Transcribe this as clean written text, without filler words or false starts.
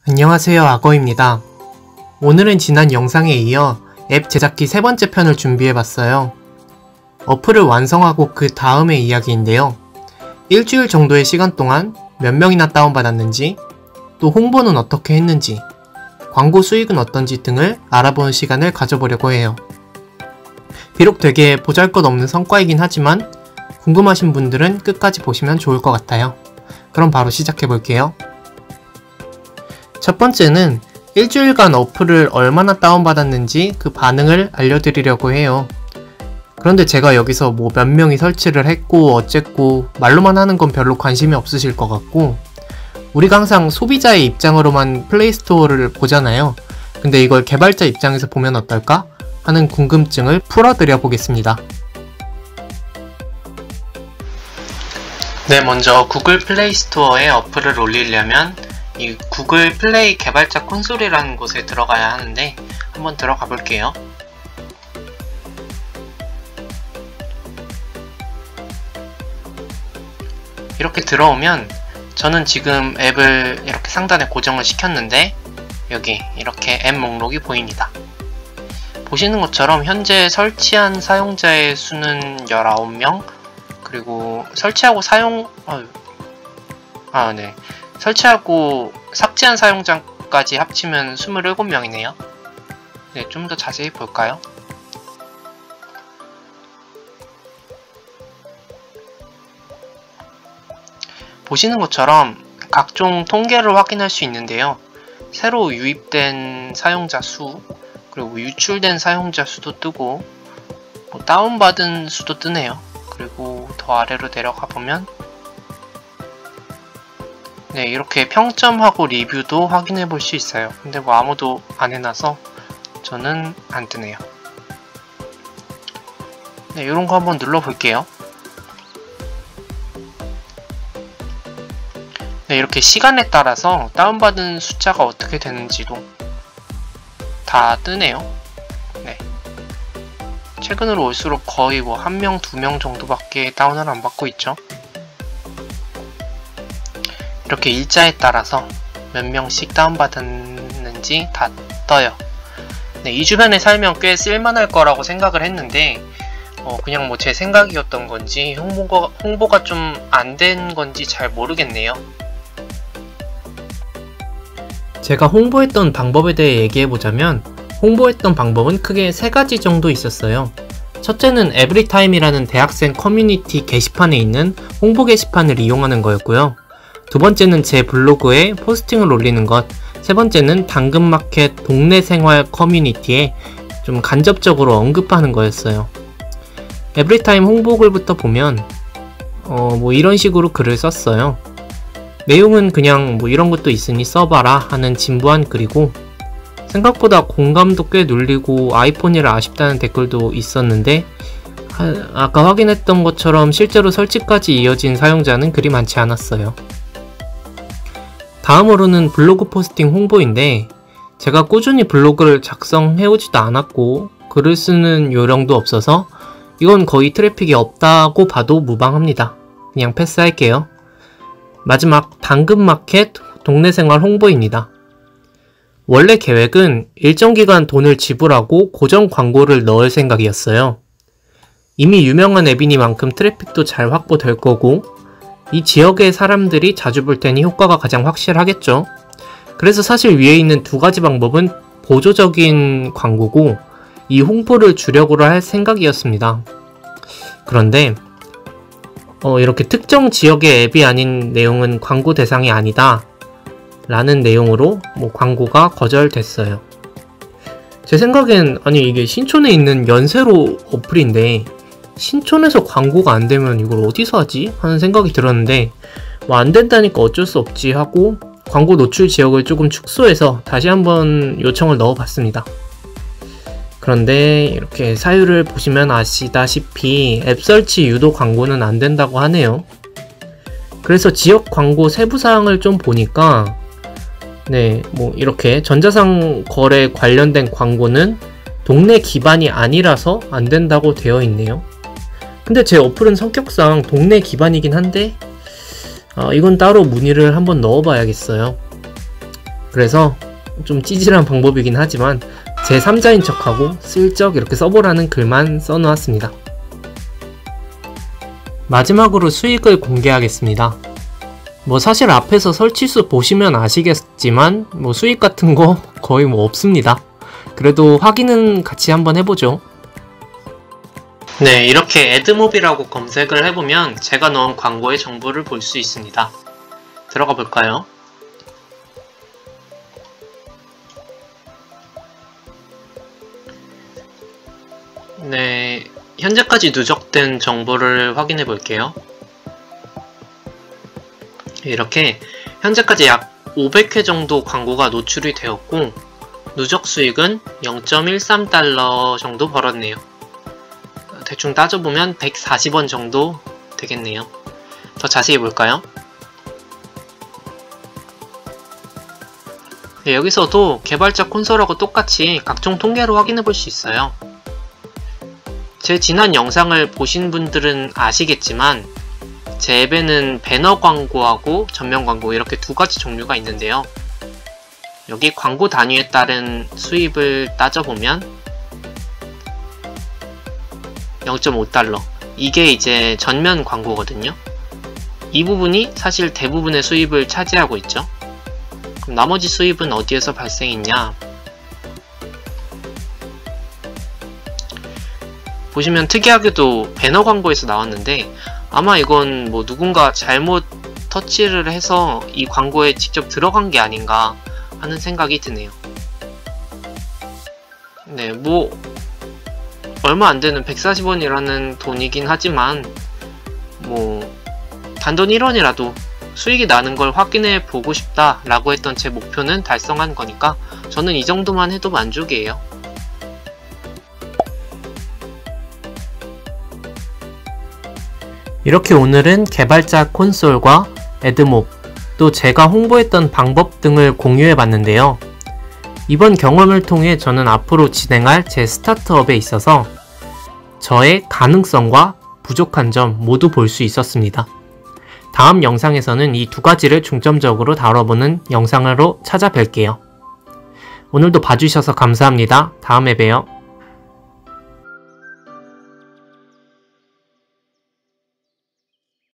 안녕하세요, 악어입니다. 오늘은 지난 영상에 이어 앱 제작기 세 번째 편을 준비해봤어요. 어플을 완성하고 그 다음의 이야기인데요. 일주일 정도의 시간 동안 몇 명이나 다운받았는지, 또 홍보는 어떻게 했는지, 광고 수익은 어떤지 등을 알아보는 시간을 가져보려고 해요. 비록 되게 보잘것없는 성과이긴 하지만 궁금하신 분들은 끝까지 보시면 좋을 것 같아요. 그럼 바로 시작해볼게요. 첫 번째는 일주일간 어플을 얼마나 다운받았는지 그 반응을 알려드리려고 해요. 그런데 제가 여기서 뭐 몇 명이 설치를 했고 어쨌고 말로만 하는 건 별로 관심이 없으실 것 같고, 우리가 항상 소비자의 입장으로만 플레이스토어를 보잖아요. 근데 이걸 개발자 입장에서 보면 어떨까? 하는 궁금증을 풀어드려 보겠습니다. 네, 먼저 구글 플레이스토어에 어플을 올리려면 이 구글 플레이 개발자 콘솔이라는 곳에 들어가야 하는데 한번 들어가 볼게요. 이렇게 들어오면 저는 지금 앱을 이렇게 상단에 고정을 시켰는데 여기 이렇게 앱 목록이 보입니다. 보시는 것처럼 현재 설치한 사용자의 수는 19명, 그리고 설치하고 설치하고 삭제한 사용자까지 합치면 27명이네요. 네, 좀 더 자세히 볼까요? 보시는 것처럼 각종 통계를 확인할 수 있는데요. 새로 유입된 사용자 수, 그리고 유출된 사용자 수도 뜨고, 다운받은 수도 뜨네요. 그리고 더 아래로 내려가 보면 네, 이렇게 평점하고 리뷰도 확인해 볼 수 있어요. 근데 뭐 아무도 안 해놔서 저는 안 뜨네요. 네, 이런 거 한번 눌러 볼게요. 네, 이렇게 시간에 따라서 다운받은 숫자가 어떻게 되는지도 다 뜨네요. 네. 최근으로 올수록 거의 뭐 1명, 2명 정도밖에 다운을 안 받고 있죠. 이렇게 일자에 따라서 몇 명씩 다운받았는지 다 떠요. 네, 이 주변에 살면 꽤 쓸만할 거라고 생각을 했는데 그냥 뭐 제 생각이었던 건지 홍보가 좀 안 된 건지 잘 모르겠네요. 제가 홍보했던 방법에 대해 얘기해보자면, 홍보했던 방법은 크게 3가지 정도 있었어요. 첫째는 에브리타임이라는 대학생 커뮤니티 게시판에 있는 홍보 게시판을 이용하는 거였고요. 두 번째는 제 블로그에 포스팅을 올리는 것, 세 번째는 당근마켓 동네생활 커뮤니티에 좀 간접적으로 언급하는 거였어요. 에브리타임 홍보글부터 보면 뭐 이런 식으로 글을 썼어요. 내용은 그냥 뭐 이런 것도 있으니 써봐라 하는 진부한 글이고, 생각보다 공감도 꽤 눌리고 아이폰이라 아쉽다는 댓글도 있었는데, 아까 확인했던 것처럼 실제로 설치까지 이어진 사용자는 그리 많지 않았어요. 다음으로는 블로그 포스팅 홍보인데, 제가 꾸준히 블로그를 작성해오지도 않았고 글을 쓰는 요령도 없어서 이건 거의 트래픽이 없다고 봐도 무방합니다. 그냥 패스할게요. 마지막 당근마켓 동네생활 홍보입니다. 원래 계획은 일정 기간 돈을 지불하고 고정 광고를 넣을 생각이었어요. 이미 유명한 앱이니만큼 트래픽도 잘 확보될 거고, 이 지역의 사람들이 자주 볼 테니 효과가 가장 확실하겠죠. 그래서 사실 위에 있는 2가지 방법은 보조적인 광고고, 이 홍보를 주력으로 할 생각이었습니다. 그런데 이렇게 특정 지역의 앱이 아닌 내용은 광고 대상이 아니다 라는 내용으로 광고가 거절됐어요. 제 생각엔 이게 신촌에 있는 연세로 어플인데 신촌에서 광고가 안 되면 이걸 어디서 하지? 하는 생각이 들었는데, 뭐 안 된다니까 어쩔 수 없지 하고 광고 노출 지역을 조금 축소해서 다시 한번 요청을 넣어봤습니다. 그런데 이렇게 사유를 보시면 아시다시피 앱 설치 유도 광고는 안 된다고 하네요. 그래서 지역 광고 세부사항을 좀 보니까 네, 뭐 이렇게 전자상 거래 관련된 광고는 동네 기반이 아니라서 안 된다고 되어 있네요. 근데 제 어플은 성격상 동네 기반이긴 한데 이건 따로 문의를 한번 넣어봐야겠어요. 그래서 좀 찌질한 방법이긴 하지만 제3자인 척하고 슬쩍 이렇게 써보라는 글만 써놓았습니다. 마지막으로 수익을 공개하겠습니다. 사실 앞에서 설치수 보시면 아시겠지만 수익 같은 거 거의 없습니다. 그래도 확인은 같이 한번 해보죠. 네, 이렇게 애드몹이라고 검색을 해보면 제가 넣은 광고의 정보를 볼 수 있습니다. 들어가 볼까요? 네, 현재까지 누적된 정보를 확인해 볼게요. 이렇게 현재까지 약 500회 정도 광고가 노출이 되었고 누적 수익은 0.13달러 정도 벌었네요. 대충 따져보면 140원 정도 되겠네요. 더 자세히 볼까요? 네, 여기서도 개발자 콘솔하고 똑같이 각종 통계로 확인해 볼 수 있어요. 제 지난 영상을 보신 분들은 아시겠지만 제 앱에는 배너 광고하고 전면 광고 이렇게 두 가지 종류가 있는데요. 여기 광고 단위에 따른 수입을 따져보면 0.5달러, 이게 이제 전면 광고거든요. 이 부분이 사실 대부분의 수입을 차지하고 있죠. 그럼 나머지 수입은 어디에서 발생했냐? 보시면 특이하게도 배너 광고에서 나왔는데 아마 이건 누군가 잘못 터치를 해서 이 광고에 직접 들어간 게 아닌가 하는 생각이 드네요. 네, 얼마 안 되는 140원이라는 돈이긴 하지만 단돈 1원이라도 수익이 나는 걸 확인해 보고 싶다 라고 했던 제 목표는 달성한 거니까 저는 이 정도만 해도 만족이에요. 이렇게 오늘은 개발자 콘솔과 애드몹, 또 제가 홍보했던 방법 등을 공유해 봤는데요. 이번 경험을 통해 저는 앞으로 진행할 제 스타트업에 있어서 저의 가능성과 부족한 점 모두 볼 수 있었습니다. 다음 영상에서는 이 두 가지를 중점적으로 다뤄보는 영상으로 찾아뵐게요. 오늘도 봐주셔서 감사합니다. 다음에 봬요.